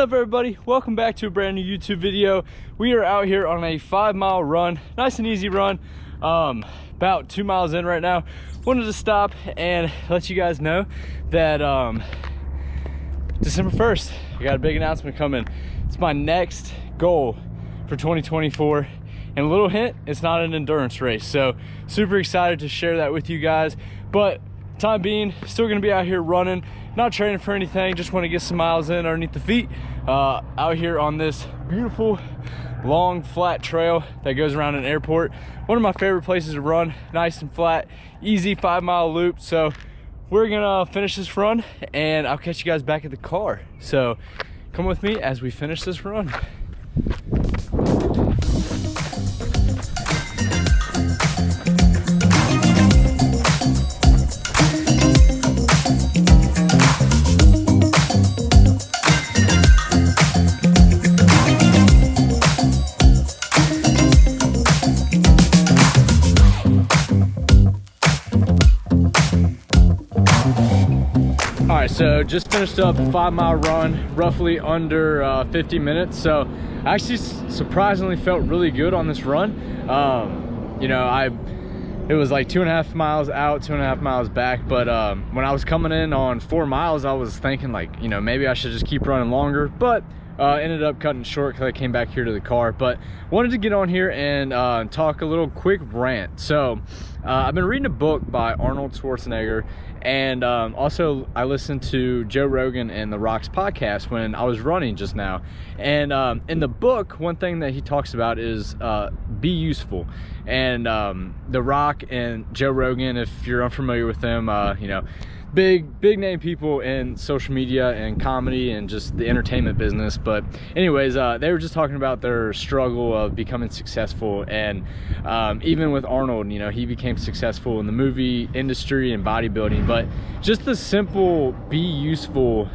up, everybody? Welcome back to a brand new YouTube video. We are out here on a 5-mile run, nice and easy run. About 2 miles in right now. Wanted to stop and let you guys know that December 1st, I got a big announcement coming. It's my next goal for 2024, and a little hint, it's not an endurance race. So super excited to share that with you guys. But time being, still gonna be out here running, not training for anything, just want to get some miles in underneath the feet, out here on this beautiful long flat trail that goes around an airport. One of my favorite places to run, nice and flat, easy 5-mile loop. So we're gonna finish this run and I'll catch you guys back at the car. So come with me as we finish this run. All right, so just finished up a 5-mile run, roughly under 50 minutes. So I actually surprisingly felt really good on this run. You know, it was like 2.5 miles out, 2.5 miles back. But when I was coming in on 4 miles, I was thinking like, you know, maybe I should just keep running longer. But ended up cutting short because I came back here to the car. But wanted to get on here and talk a little quick rant. So I've been reading a book by Arnold Schwarzenegger, and also I listened to Joe Rogan and The Rock's podcast when I was running just now. And in the book, one thing that he talks about is be useful. And The Rock and Joe Rogan, if you're unfamiliar with them, you know, big name people in social media and comedy and just the entertainment business. But anyways, they were just talking about their struggle of becoming successful. And even with Arnold, you know, he became successful in the movie industry and bodybuilding. But just the simple be useful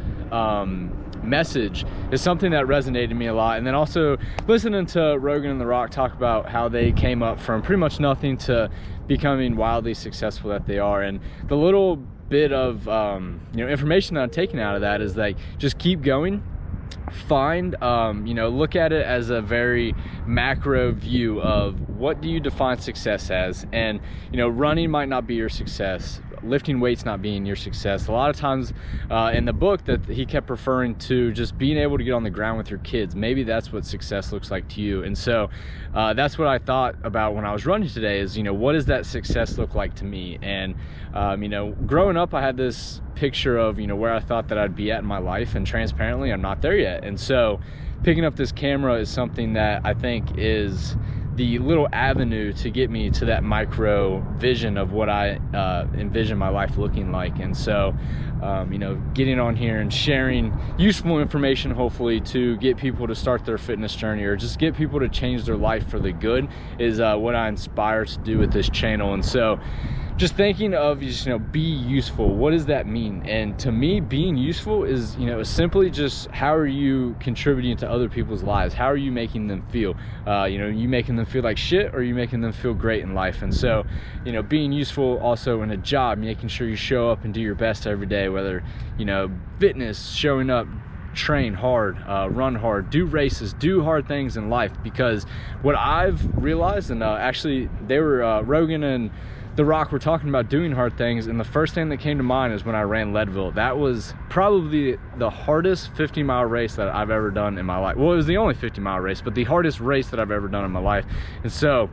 message is something that resonated me a lot. And then also listening to Rogan and The Rock talk about how they came up from pretty much nothing to becoming wildly successful that they are. And the little bit of you know, information that I'm taking out of that is like, just keep going. Find you know, look at it as a very macro view of what do you define success as. And you know, running might not be your success, lifting weights not being your success. A lot of times in the book that he kept referring to just being able to get on the ground with your kids. Maybe that's what success looks like to you. And so that's what I thought about when I was running today is, you know, what does that success look like to me? And you know, growing up, I had this picture of, you know, where I thought that I'd be at in my life, and transparently, I'm not there yet. And so picking up this camera is something that I think is the little avenue to get me to that micro vision of what I envision my life looking like. And so you know, getting on here and sharing useful information, hopefully to get people to start their fitness journey or just get people to change their life for the good, is what I inspire to do with this channel. And so just thinking of, you know, be useful, what does that mean? And to me, being useful is, you know, simply just how are you contributing to other people's lives? How are you making them feel? You know, you making them feel like shit, or are you making them feel great in life? And so, you know, being useful also in a job, making sure you show up and do your best every day, whether, you know, fitness, showing up, train hard, run hard, do races, do hard things in life. Because what I've realized, and actually they were, Rogan and The Rock were talking about doing hard things, and the first thing that came to mind is when I ran Leadville. That was probably the hardest 50-mile race that I've ever done in my life. Well, it was the only 50-mile race, but the hardest race that I've ever done in my life. And so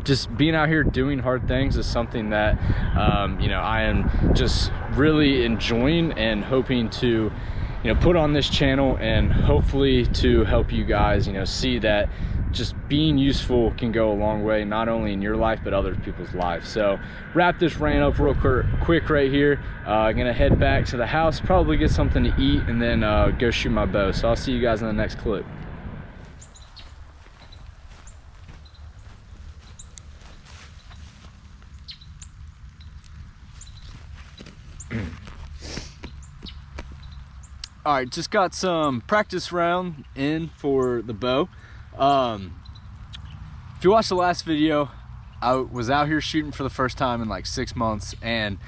just being out here doing hard things is something that you know, I am just really enjoying and hoping to, you know, put on this channel, and hopefully to help you guys, you know, see that just being useful can go a long way, not only in your life but other people's lives. So wrap this rant up real quick right here. I'm gonna head back to the house, probably get something to eat, and then go shoot my bow. So I'll see you guys in the next clip. All right, just got some practice round in for the bow. If you watched the last video, I was out here shooting for the first time in like 6 months, and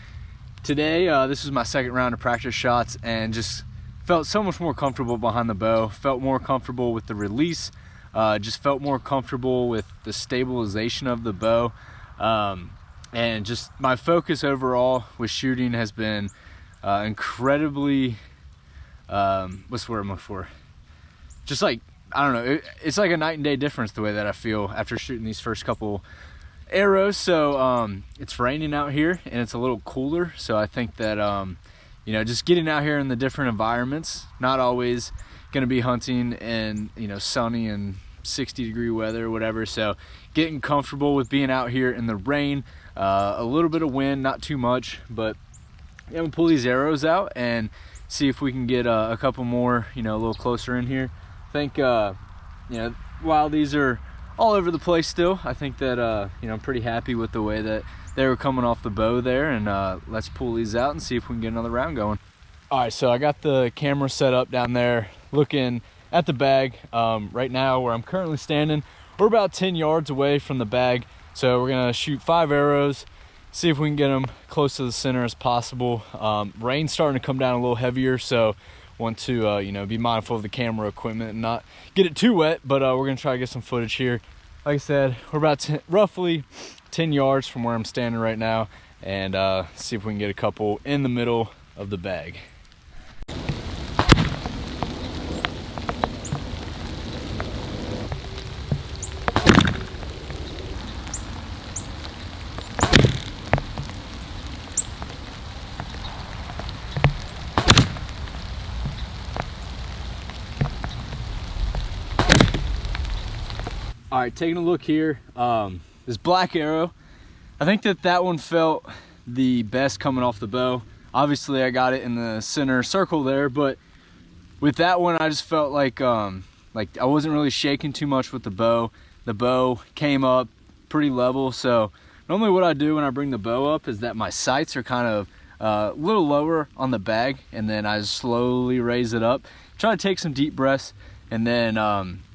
today this was my second round of practice shots, and just felt so much more comfortable behind the bow, felt more comfortable with the release, just felt more comfortable with the stabilization of the bow. And just my focus overall with shooting has been incredibly, what's the word I'm looking for? Just like, I don't know, it's like a night and day difference the way that I feel after shooting these first couple arrows. So it's raining out here and it's a little cooler, so I think that you know, just getting out here in the different environments, not always going to be hunting in, you know, sunny and 60-degree weather or whatever. So getting comfortable with being out here in the rain, a little bit of wind, not too much, but I'm gonna pull these arrows out and see if we can get a couple more, you know, a little closer in here. I think you know, while these are all over the place still, I think that you know, I'm pretty happy with the way that they were coming off the bow there. And let's pull these out and see if we can get another round going. All right, so I got the camera set up down there looking at the bag. Right now where I'm currently standing, we're about 10 yards away from the bag, so we're gonna shoot 5 arrows, see if we can get them close to the center as possible. Rain's starting to come down a little heavier, so want to you know, be mindful of the camera equipment and not get it too wet, but we're gonna try to get some footage here. Like I said, we're about roughly 10 yards from where I'm standing right now, and see if we can get a couple in the middle of the bag. All right, taking a look here, this black arrow, I think that one felt the best coming off the bow. Obviously I got it in the center circle there, but with that one I just felt like I wasn't really shaking too much with the bow. The bow came up pretty level, so normally what I do when I bring the bow up is that my sights are kind of a little lower on the bag, and then I slowly raise it up, try to take some deep breaths, and then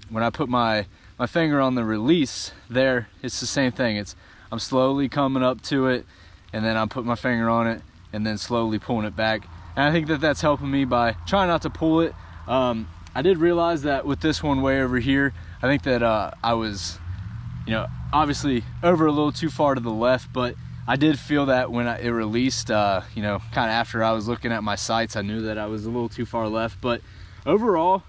when I put my finger on the release there, it's the same thing. I'm slowly coming up to it, and then I'm putting my finger on it and then slowly pulling it back. And I think that that's helping me by trying not to pull it. I did realize that with this one way over here, I think that I was, you know, obviously over a little too far to the left, but I did feel that when it released, you know, kind of after I was looking at my sights, I knew that I was a little too far left. But overall,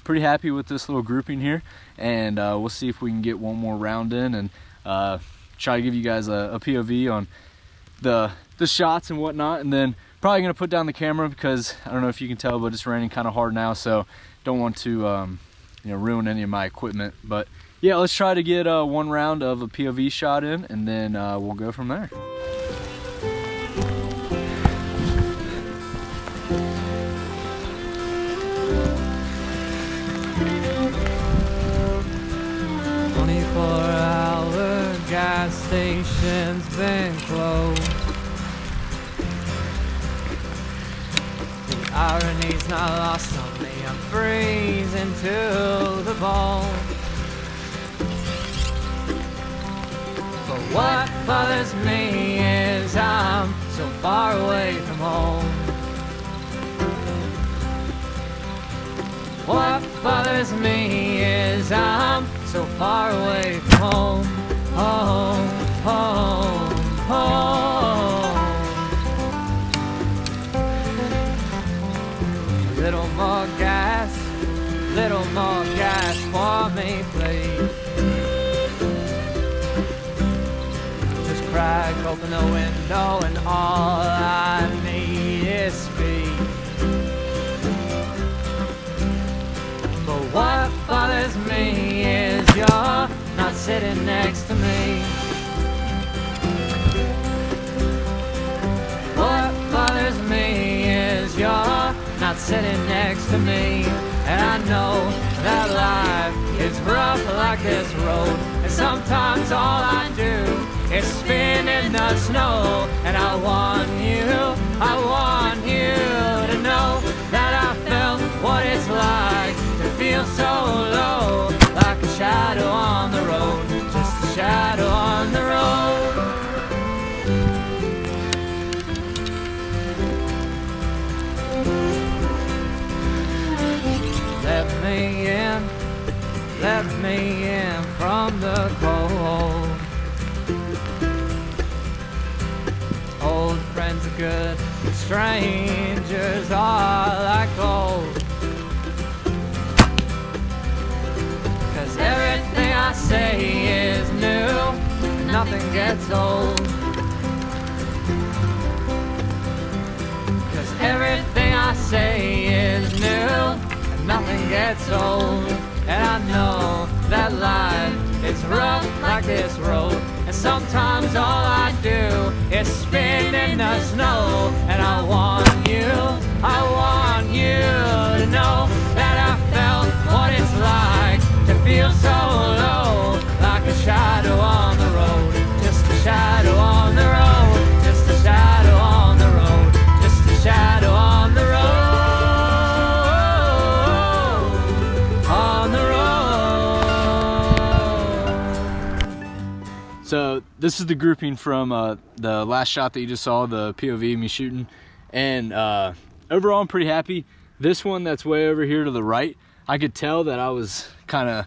pretty happy with this little grouping here, and we'll see if we can get one more round in and try to give you guys a POV on the shots and whatnot. And then probably gonna put down the camera because I don't know if you can tell, but it's raining kind of hard now, so don't want to you know, ruin any of my equipment. But yeah, let's try to get one round of a POV shot in, and then we'll go from there. Gas station's been closed. The irony's not lost on me. I'm freezing to the bone. But what bothers me is I'm so far away from home. What bothers me is I'm so far away from home. Home, home, home. A little more gas for me, please. Just crack open the window and all I need is speed. But what bothers me is you're not sitting next to me. What bothers me is you're not sitting next to me. And I know that life is rough like this road, and sometimes all I do is spin in the snow. And I want you to know that I felt what it's like to feel so low, like a shadow on the road, just a shadow on the road. me in, let me in from the cold. Old friends are good, but strangers are like gold. 'Cause everything I say is new, nothing gets old. 'Cause everything I say is new, and nothing gets old. And I know that life is rough like this road, and sometimes all I do is spin in the snow. And I want you to know that I felt what it's like to feel so low, like a shadow on the road, just a shadow on the road, just a shadow on the road, just a shadow on the road, on the road. So this is the grouping from the last shot that you just saw, the POV of me shooting, and overall I'm pretty happy. This one that's way over here to the right, I could tell that I was kind of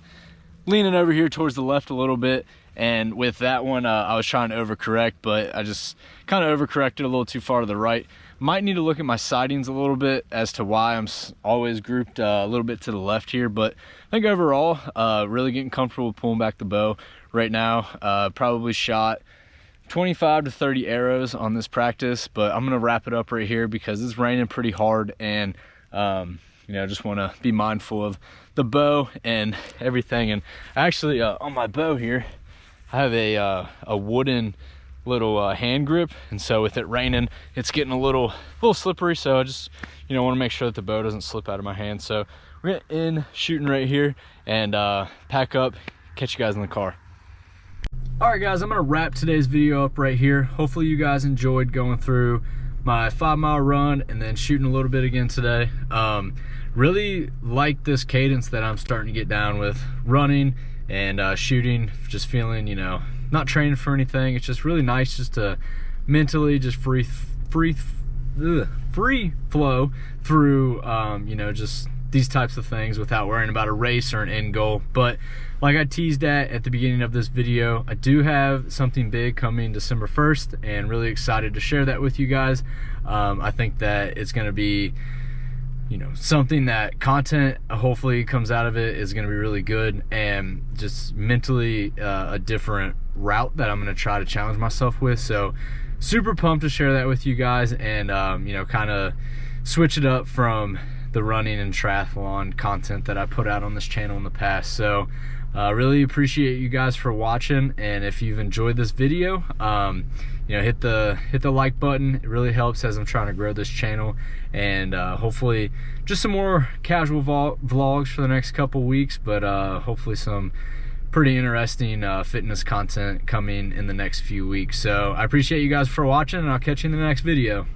leaning over here towards the left a little bit, and with that one I was trying to overcorrect, but I just kind of overcorrected a little too far to the right. Might need to look at my sightings a little bit as to why I'm always grouped a little bit to the left here, but I think overall really getting comfortable with pulling back the bow right now. Probably shot 25 to 30 arrows on this practice, but I'm gonna wrap it up right here because it's raining pretty hard, and you know, just want to be mindful of the bow and everything. And actually on my bow here I have a wooden little hand grip, and so with it raining it's getting a little slippery, so I just, you know, want to make sure that the bow doesn't slip out of my hand. So we're gonna end shooting right here and pack up, catch you guys in the car. All right guys, I'm gonna wrap today's video up right here. Hopefully you guys enjoyed going through my 5-mile run and then shooting a little bit again today. Really like this cadence that I'm starting to get down with running and shooting, just feeling, you know, not training for anything. It's just really nice just to mentally just free flow through you know, just these types of things without worrying about a race or an end goal. But like I teased at the beginning of this video, I do have something big coming December 1st, and really excited to share that with you guys. I think that it's going to be, you know, something that content hopefully comes out of it is going to be really good, and just mentally a different route that I'm going to try to challenge myself with. So super pumped to share that with you guys, and you know, kind of switch it up from the running and triathlon content that I put out on this channel in the past. So really appreciate you guys for watching, and if you've enjoyed this video, you know, hit the like button. It really helps as I'm trying to grow this channel, and hopefully just some more casual vlogs for the next couple weeks, but hopefully some pretty interesting fitness content coming in the next few weeks. So I appreciate you guys for watching, and I'll catch you in the next video.